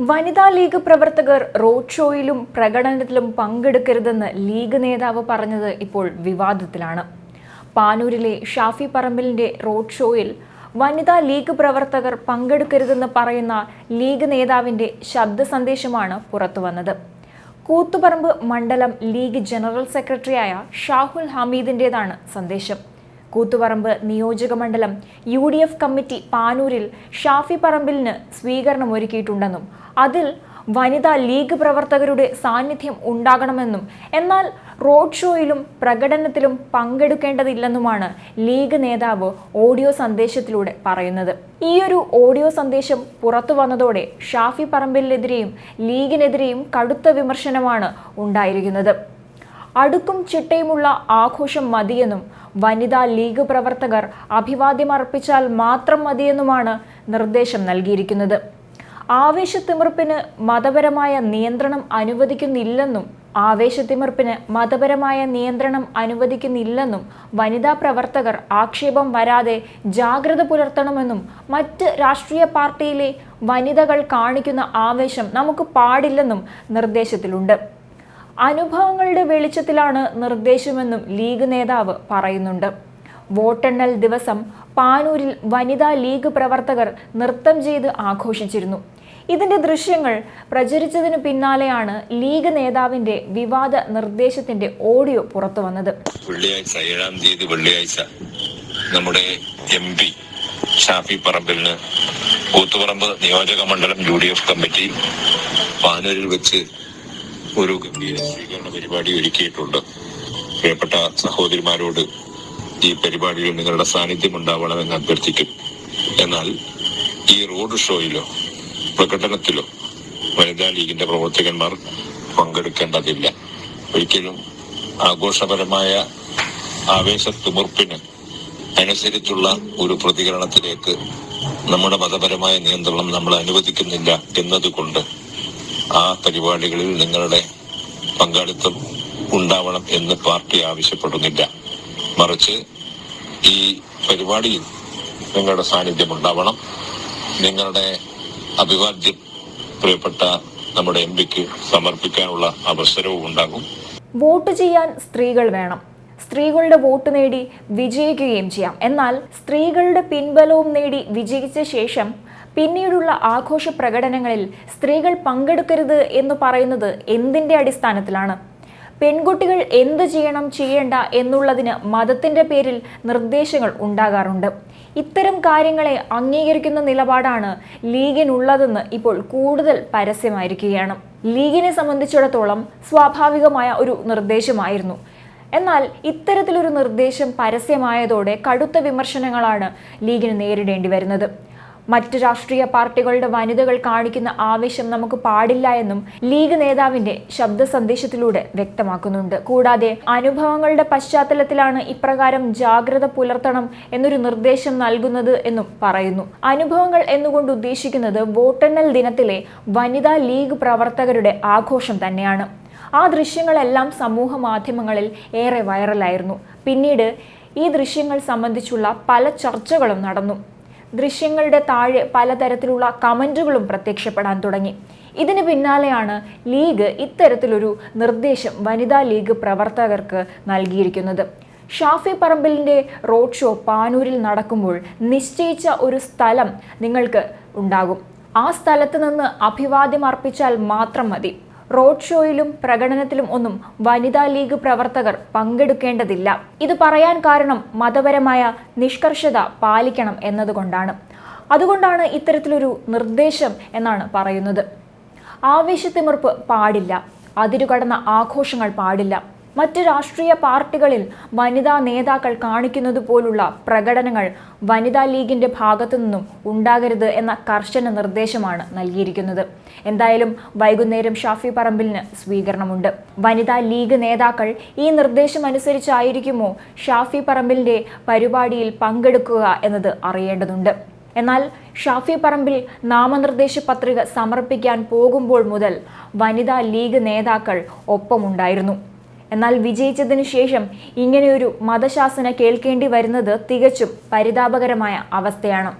വനിതാ ലീഗ് പ്രവർത്തകർ റോഡ് ഷോയിലും പ്രകടനത്തിലും പങ്കെടുക്കരുതെന്ന് ലീഗ് നേതാവ് പറഞ്ഞത് ഇപ്പോൾ വിവാദത്തിലാണ്. പാനൂരിലെ ഷാഫി പറമ്പിലിന്റെ റോഡ് ഷോയിൽ വനിതാ ലീഗ് പ്രവർത്തകർ പങ്കെടുക്കരുതെന്ന് പറയുന്ന ലീഗ് നേതാവിന്റെ ശബ്ദ സന്ദേശമാണ് പുറത്തുവന്നത്. കൂത്തുപറമ്പ് മണ്ഡലം ലീഗ് ജനറൽ സെക്രട്ടറിയായ ഷാഹുൽ ഹമീദിന്റേതാണ് സന്ദേശം. കൂത്തുപറമ്പ് നിയോജക മണ്ഡലം UDF കമ്മിറ്റി പാനൂരിൽ ഷാഫി പറമ്പിലിന് സ്വീകരണം ഒരുക്കിയിട്ടുണ്ടെന്നും അതിൽ വനിതാ ലീഗ് പ്രവർത്തകരുടെ സാന്നിധ്യം ഉണ്ടാകണമെന്നും എന്നാൽ റോഡ് ഷോയിലും പ്രകടനത്തിലും പങ്കെടുക്കേണ്ടതില്ലെന്നുമാണ് ലീഗ് നേതാവ് ഓഡിയോ സന്ദേശത്തിലൂടെ പറയുന്നത്. ഈയൊരു ഓഡിയോ സന്ദേശം പുറത്തു വന്നതോടെ ഷാഫി പറമ്പിലിനെതിരെയും ലീഗിനെതിരെയും കടുത്ത വിമർശനമാണ് ഉണ്ടായിരിക്കുന്നത്. അടുക്കും ചിട്ടയുമുള്ള ആഘോഷം മതിയെന്നും വനിതാ ലീഗ് പ്രവർത്തകർ അഭിവാദ്യമർപ്പിച്ചാൽ മാത്രം മതിയെന്നുമാണ് നിർദ്ദേശം നൽകിയിരിക്കുന്നത്. ആവേശത്തിമിർപ്പിന് മതപരമായ നിയന്ത്രണം അനുവദിക്കുന്നില്ലെന്നും വനിതാ പ്രവർത്തകർ ആക്ഷേപം വരാതെ ജാഗ്രത പുലർത്തണമെന്നും മറ്റ് രാഷ്ട്രീയ പാർട്ടിയിലെ വനിതകൾ കാണിക്കുന്ന ആവേശം നമുക്ക് പാടില്ലെന്നും നിർദ്ദേശത്തിലുണ്ട്. അനുഭവങ്ങളുടെ വെളിച്ചത്തിലാണ് നിർദ്ദേശമെന്നും ലീഗ് നേതാവ് പറയുന്നുണ്ട്. വോട്ടെണ്ണൽ ദിവസം പാനൂരിൽ വനിതാ ലീഗ് പ്രവർത്തകർ നൃത്തം ചെയ്ത് ആഘോഷിച്ചിരുന്നു. ഇതിന്റെ ദൃശ്യങ്ങൾ പ്രചരിച്ചതിനു പിന്നാലെയാണ് ലീഗ് നേതാവിന്റെ വിവാദ നിർദ്ദേശത്തിന്റെ ഓഡിയോ പുറത്തു വന്നത്. വെള്ളിയാഴ്ച 7-ാം തീയതി വെള്ളിയാഴ്ച നമ്മുടെ MP ഷാഫി പറമ്പിലിന് കൂത്തുപറമ്പ് നിയോജക മണ്ഡലം UDF കമ്മിറ്റി പാനൂരിൽ വെച്ച് ഒരു ഗംഭീര സ്വീകരണ പരിപാടി ഒരുക്കിയിട്ടുണ്ട്. പ്രിയപ്പെട്ട സഹോദരിമാരോട് ഈ പരിപാടിയിൽ നിങ്ങളുടെ സാന്നിധ്യം ഉണ്ടാവണമെന്ന് അഭ്യർത്ഥിക്കും. എന്നാൽ ഈ റോഡ് ഷോയിലോ പ്രകടനത്തിലോ വനിതാ ലീഗിന്റെ പ്രവർത്തകന്മാർ പങ്കെടുക്കേണ്ടതില്ല. ഒരിക്കലും ആഘോഷപരമായ ആവേശത്തുമുർപ്പിന് അനുസരിച്ചുള്ള ഒരു പ്രതികരണത്തിലേക്ക് നമ്മുടെ മതപരമായ നിയന്ത്രണം നമ്മൾ അനുവദിക്കുന്നില്ല എന്നതുകൊണ്ട് ആ പരിപാടികളിൽ നിങ്ങളുടെ പങ്കാളിത്തം ഉണ്ടാവണം എന്ന് പാർട്ടി ആവശ്യപ്പെടുന്നില്ല. മറിച്ച് ഈ പരിപാടിയിൽ നിങ്ങളുടെ സാന്നിധ്യം ഉണ്ടാവണം. നിങ്ങളുടെ അഭിവാദ്യം പ്രിയപ്പെട്ട നമ്മുടെ MPക്ക് സമർപ്പിക്കാനുള്ള അവസരവും ഉണ്ടാകും. വോട്ട് ചെയ്യാൻ സ്ത്രീകൾ വേണം. സ്ത്രീകളുടെ വോട്ട് നേടി വിജയിക്കുകയും ചെയ്യാം. എന്നാൽ സ്ത്രീകളുടെ പിൻബലവും നേടി വിജയിച്ച ശേഷം പിന്നീടുള്ള ആഘോഷ പ്രകടനങ്ങളിൽ സ്ത്രീകൾ പങ്കെടുക്കരുത് എന്ന് പറയുന്നത് എന്തിന്റെ അടിസ്ഥാനത്തിലാണ്? പെൺകുട്ടികൾ എന്ത് ചെയ്യണം ചെയ്യേണ്ട എന്നുള്ളതിന് മതത്തിന്റെ പേരിൽ നിർദ്ദേശങ്ങൾ ഉണ്ടാകാറുണ്ട്. ഇത്തരം കാര്യങ്ങളെ അംഗീകരിക്കുന്ന നിലപാടാണ് ലീഗിനുള്ളതെന്ന് ഇപ്പോൾ കൂടുതൽ പരസ്യമായിരിക്കുകയാണ്. ലീഗിനെ സംബന്ധിച്ചിടത്തോളം സ്വാഭാവികമായ ഒരു നിർദ്ദേശമായിരുന്നു. എന്നാൽ ഇത്തരത്തിലൊരു നിർദ്ദേശം പരസ്യമായതോടെ കടുത്ത വിമർശനങ്ങളാണ് ലീഗിന് നേരിടേണ്ടി വരുന്നത്. മറ്റ് രാഷ്ട്രീയ പാർട്ടികളുടെ വനിതകൾ കാണിക്കുന്ന ആവേശം നമുക്ക് പാടില്ല എന്നും ലീഗ് നേതാവിന്റെ ശബ്ദ സന്ദേശത്തിലൂടെ വ്യക്തമാക്കുന്നുണ്ട്. കൂടാതെ അനുഭവങ്ങളുടെ പശ്ചാത്തലത്തിലാണ് ഇപ്രകാരം ജാഗ്രത പുലർത്തണം എന്നൊരു നിർദ്ദേശം നൽകുന്നത് എന്നും പറയുന്നു. അനുഭവങ്ങൾ എന്നുകൊണ്ട് ഉദ്ദേശിക്കുന്നത് വോട്ടെണ്ണൽ ദിനത്തിലെ വനിതാ ലീഗ് പ്രവർത്തകരുടെ ആഘോഷം തന്നെയാണ്. ആ ദൃശ്യങ്ങളെല്ലാം സമൂഹ മാധ്യമങ്ങളിൽ ഏറെ വൈറലായിരുന്നു. പിന്നീട് ഈ ദൃശ്യങ്ങൾ സംബന്ധിച്ചുള്ള പല ചർച്ചകളും നടന്നു. ദൃശ്യങ്ങളുടെ താഴെ പലതരത്തിലുള്ള കമന്റുകളും പ്രത്യക്ഷപ്പെടാൻ തുടങ്ങി. ഇതിന് പിന്നാലെയാണ് ലീഗ് ഇത്തരത്തിലൊരു നിർദ്ദേശം വനിതാ ലീഗ് പ്രവർത്തകർക്ക് നൽകിയിരിക്കുന്നത്. ഷാഫി പറമ്പിലിന്റെ റോഡ് ഷോ പാനൂരിൽ നടക്കുമ്പോൾ നിശ്ചയിച്ച ഒരു സ്ഥലം നിങ്ങൾക്ക് ഉണ്ടാകും. ആ സ്ഥലത്ത് നിന്ന് അഭിവാദ്യം അർപ്പിച്ചാൽ മാത്രം മതി. റോഡ് ഷോയിലും പ്രകടനത്തിലും ഒന്നും വനിതാ ലീഗ് പ്രവർത്തകർ പങ്കെടുക്കേണ്ടതില്ല. ഇത് പറയാൻ കാരണം മതപരമായ നിഷ്കർഷത പാലിക്കണം എന്നതുകൊണ്ടാണ്. അതുകൊണ്ടാണ് ഇത്തരത്തിലൊരു നിർദ്ദേശം എന്നാണ് പറയുന്നത്. ആവേശത്തിമിർപ്പ് പാടില്ല. അതിരുകടന്ന ആഘോഷങ്ങൾ പാടില്ല. മറ്റ് രാഷ്ട്രീയ പാർട്ടികളിൽ വനിതാ നേതാക്കൾ കാണിക്കുന്നത് പോലുള്ള പ്രകടനങ്ങൾ വനിതാ ലീഗിന്റെ ഭാഗത്തു നിന്നും ഉണ്ടാകരുത് എന്ന കർശന നിർദ്ദേശമാണ് നൽകിയിരിക്കുന്നത്. എന്തായാലും വൈകുന്നേരം ഷാഫി പറമ്പിലിന് സ്വീകരണമുണ്ട്. വനിതാ ലീഗ് നേതാക്കൾ ഈ നിർദ്ദേശം അനുസരിച്ചായിരിക്കുമോ ഷാഫി പറമ്പിലിന്റെ പരിപാടിയിൽ പങ്കെടുക്കുക എന്നത് അറിയേണ്ടതുണ്ട്. എന്നാൽ ഷാഫി പറമ്പിൽ നാമനിർദ്ദേശ പത്രിക സമർപ്പിക്കാൻ പോകുമ്പോൾ മുതൽ വനിതാ ലീഗ് നേതാക്കൾ ഒപ്പമുണ്ടായിരുന്നു. എന്നാൽ വിജയിച്ചതിനു ശേഷം ഇങ്ങനെയൊരു മതശാസന കേൾക്കേണ്ടി വരുന്നത് തികച്ചും പരിതാപകരമായ അവസ്ഥയാണ്.